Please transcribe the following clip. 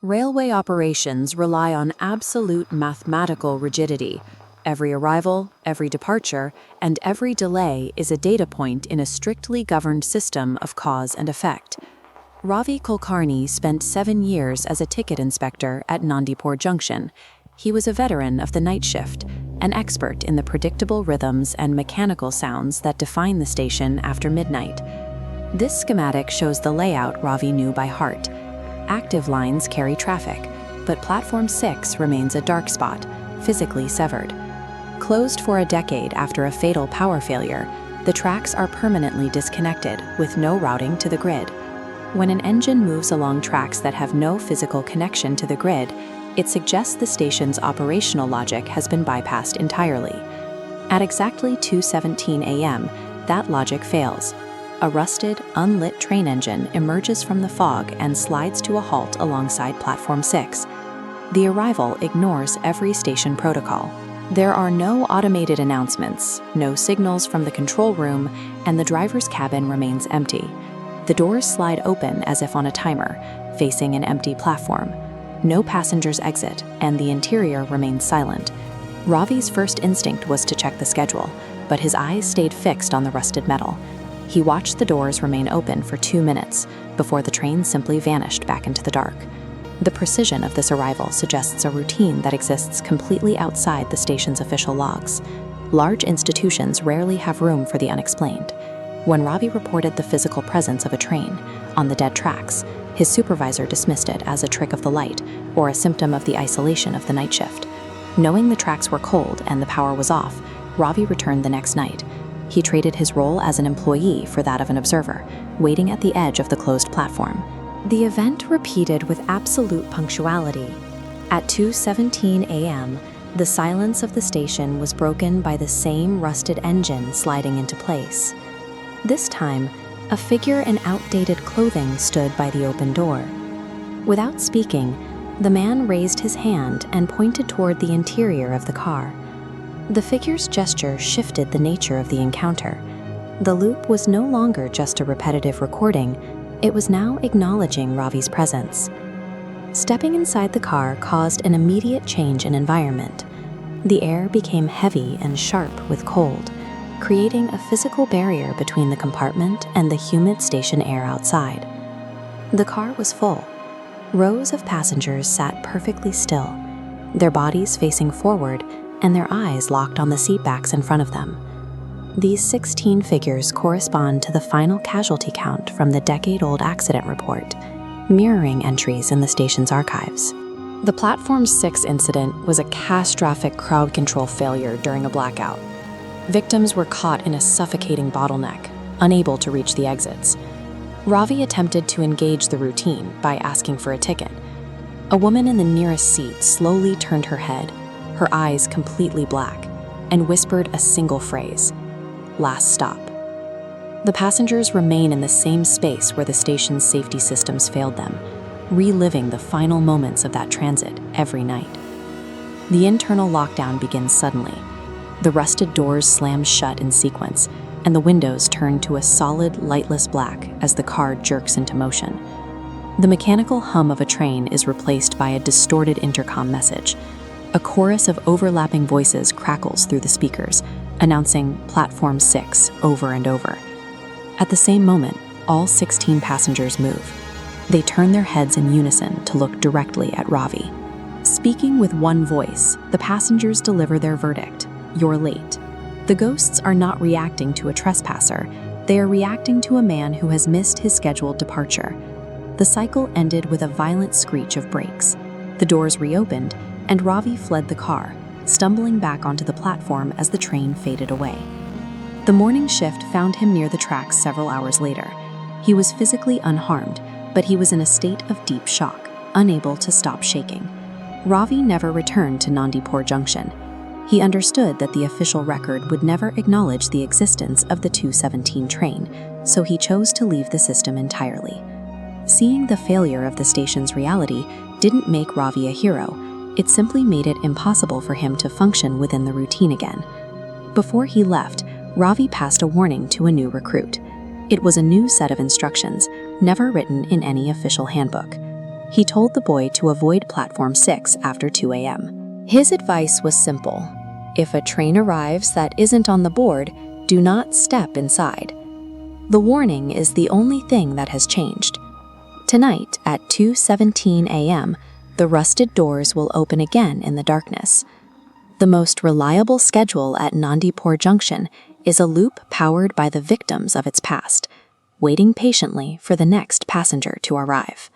Railway operations rely on absolute mathematical rigidity. Every arrival, every departure, and every delay is a data point in a strictly governed system of cause and effect. Ravi Kulkarni spent 7 years as a ticket inspector at Nandipur Junction. He was a veteran of the night shift, an expert in the predictable rhythms and mechanical sounds that define the station after midnight. This schematic shows the layout Ravi knew by heart. Active lines carry traffic, but Platform 6 remains a dark spot, physically severed. Closed for a decade after a fatal power failure, the tracks are permanently disconnected, with no routing to the grid. When an engine moves along tracks that have no physical connection to the grid, it suggests the station's operational logic has been bypassed entirely. At exactly 2:17 a.m., that logic fails. A rusted, unlit train engine emerges from the fog and slides to a halt alongside Platform 6. The arrival ignores every station protocol. There are no automated announcements, no signals from the control room, and the driver's cabin remains empty. The doors slide open as if on a timer, facing an empty platform. No passengers exit, and the interior remains silent. Ravi's first instinct was to check the schedule, but his eyes stayed fixed on the rusted metal. He watched the doors remain open for 2 minutes before the train simply vanished back into the dark. The precision of this arrival suggests a routine that exists completely outside the station's official logs. Large institutions rarely have room for the unexplained. When Ravi reported the physical presence of a train on the dead tracks, his supervisor dismissed it as a trick of the light or a symptom of the isolation of the night shift. Knowing the tracks were cold and the power was off, Ravi returned the next night. He traded his role as an employee for that of an observer, waiting at the edge of the closed platform. The event repeated with absolute punctuality. At 2:17 a.m., the silence of the station was broken by the same rusted engine sliding into place. This time, a figure in outdated clothing stood by the open door. Without speaking, the man raised his hand and pointed toward the interior of the car. The figure's gesture shifted the nature of the encounter. The loop was no longer just a repetitive recording, it was now acknowledging Ravi's presence. Stepping inside the car caused an immediate change in environment. The air became heavy and sharp with cold, creating a physical barrier between the compartment and the humid station air outside. The car was full. Rows of passengers sat perfectly still, their bodies facing forward and their eyes locked on the seatbacks in front of them. These 16 figures correspond to the final casualty count from the decade-old accident report, mirroring entries in the station's archives. The Platform 6 incident was a catastrophic crowd control failure during a blackout. Victims were caught in a suffocating bottleneck, unable to reach the exits. Ravi attempted to engage the routine by asking for a ticket. A woman in the nearest seat slowly turned her head, her eyes completely black, and whispered a single phrase: "Last stop." The passengers remain in the same space where the station's safety systems failed them, reliving the final moments of that transit every night. The internal lockdown begins suddenly. The rusted doors slam shut in sequence, and the windows turn to a solid, lightless black as the car jerks into motion. The mechanical hum of a train is replaced by a distorted intercom message. A chorus of overlapping voices crackles through the speakers, announcing Platform 6 over and over. At the same moment, all 16 passengers move. They turn their heads in unison to look directly at Ravi. Speaking with one voice, the passengers deliver their verdict: "You're late." The ghosts are not reacting to a trespasser, they are reacting to a man who has missed his scheduled departure. The cycle ended with a violent screech of brakes. The doors reopened, and Ravi fled the car, stumbling back onto the platform as the train faded away. The morning shift found him near the tracks several hours later. He was physically unharmed, but he was in a state of deep shock, unable to stop shaking. Ravi never returned to Nandipur Junction. He understood that the official record would never acknowledge the existence of the 2:17 train, so he chose to leave the system entirely. Seeing the failure of the station's reality didn't make Ravi a hero. It simply made it impossible for him to function within the routine again. Before he left, Ravi passed a warning to a new recruit. It was a new set of instructions, never written in any official handbook. He told the boy to avoid platform 6 after 2 a.m. His advice was simple. If a train arrives that isn't on the board, do not step inside. The warning is the only thing that has changed. Tonight at 2:17 a.m., the rusted doors will open again in the darkness. The most reliable schedule at Nandipur Junction is a loop powered by the victims of its past, waiting patiently for the next passenger to arrive.